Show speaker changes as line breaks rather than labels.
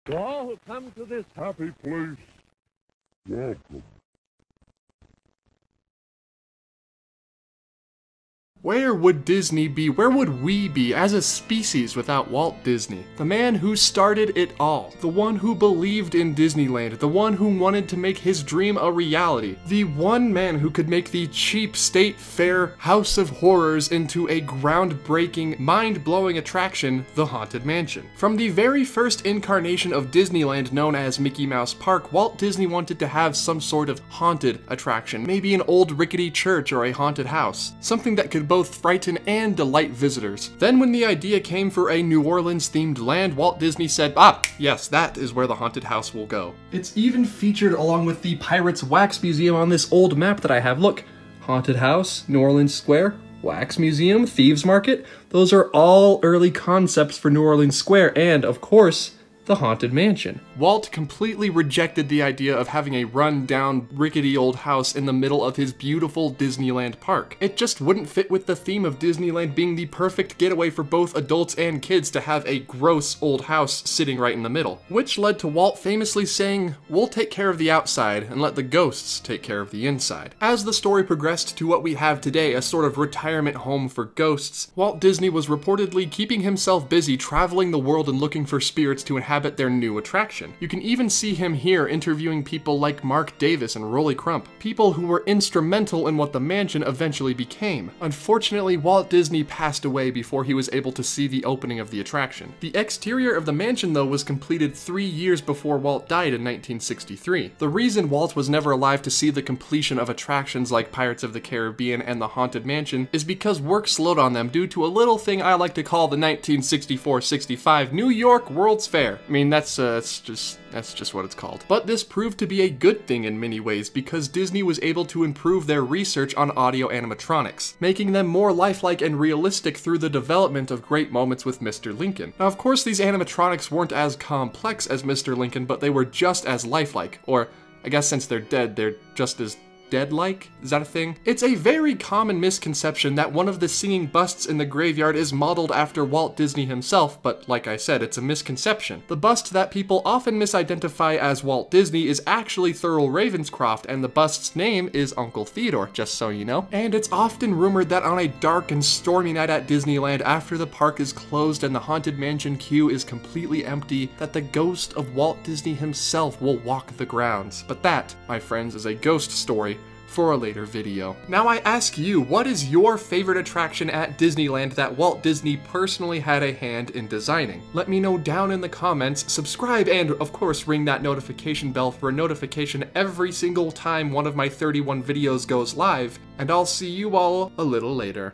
To all who come to this happy place, welcome.
Where would Disney be? Where would we be as a species without Walt Disney? The man who started it all. The one who believed in Disneyland. The one who wanted to make his dream a reality. The one man who could make the cheap state fair House of Horrors into a groundbreaking, mind-blowing attraction, the Haunted Mansion. From the very first incarnation of Disneyland known as Mickey Mouse Park, Walt Disney wanted to have some sort of haunted attraction. Maybe an old rickety church or a haunted house. Something that could both frighten and delight visitors. Then when the idea came for a New Orleans themed land, Walt Disney said, yes, that is where the haunted house will go. It's even featured along with the Pirates Wax Museum on this old map that I have. Look, haunted house, New Orleans Square, Wax Museum, Thieves Market. Those are all early concepts for New Orleans Square and, of course, the Haunted Mansion. Walt completely rejected the idea of having a run-down, rickety old house in the middle of his beautiful Disneyland park. It just wouldn't fit with the theme of Disneyland being the perfect getaway for both adults and kids to have a gross old house sitting right in the middle. Which led to Walt famously saying, "We'll take care of the outside and let the ghosts take care of the inside." As the story progressed to what we have today, a sort of retirement home for ghosts, Walt Disney was reportedly keeping himself busy traveling the world and looking for spirits to inhabit their new attraction. You can even see him here interviewing people like Mark Davis and Rolly Crump, people who were instrumental in what the mansion eventually became. Unfortunately, Walt Disney passed away before he was able to see the opening of the attraction. The exterior of the mansion, though, was completed 3 years before Walt died in 1963. The reason Walt was never alive to see the completion of attractions like Pirates of the Caribbean and the Haunted Mansion is because work slowed on them due to a little thing I like to call the 1964-65 New York World's Fair. I mean, that's just what it's called. But this proved to be a good thing in many ways because Disney was able to improve their research on audio animatronics, making them more lifelike and realistic through the development of great moments with Mr. Lincoln. Now, of course, these animatronics weren't as complex as Mr. Lincoln, but they were just as lifelike. Or, I guess since they're dead, they're just as dead-like? Is that a thing? It's a very common misconception that one of the singing busts in the graveyard is modeled after Walt Disney himself, but like I said, it's a misconception. The bust that people often misidentify as Walt Disney is actually Thurl Ravenscroft, and the bust's name is Uncle Theodore, just so you know. And it's often rumored that on a dark and stormy night at Disneyland, after the park is closed and the Haunted Mansion queue is completely empty, that the ghost of Walt Disney himself will walk the grounds. But that, my friends, is a ghost story for a later video. Now I ask you, what is your favorite attraction at Disneyland that Walt Disney personally had a hand in designing? Let me know down in the comments, subscribe, and of course ring that notification bell for a notification every single time one of my 31 videos goes live, and I'll see you all a little later.